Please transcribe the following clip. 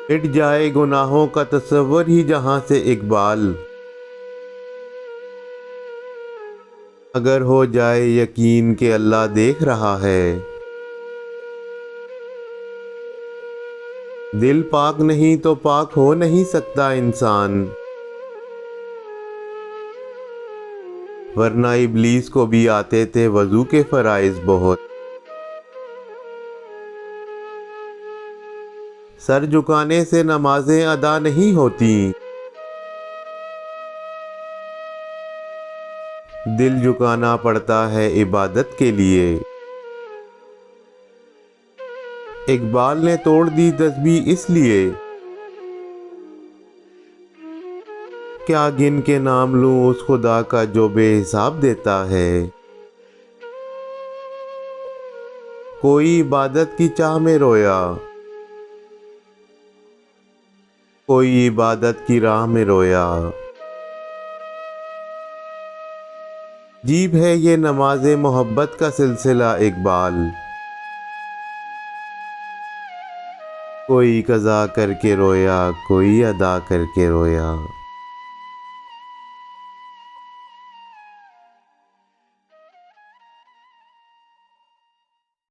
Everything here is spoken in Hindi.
मिट जाए गुनाहों का तस्वर ही जहां से इकबाल। अगर हो जाए यकीन कि अल्लाह देख रहा है। दिल पाक नहीं तो पाक हो नहीं सकता इंसान, वरना इब्लीस को भी आते थे वजू के फराइज बहुत। सर झुकाने से नमाजें अदा नहीं होती, दिल झुकाना पड़ता है इबादत के लिए। इकबाल ने तोड़ दी तस्बीह इसलिए, क्या गिन के नाम लूं उस खुदा का जो बेहिसाब देता है। कोई इबादत की चाह में रोया, कोई इबादत की राह में रोया। अजीब है ये नमाज़े मोहब्बत का सिलसिला इकबाल, कोई कज़ा करके रोया, कोई अदा करके रोया।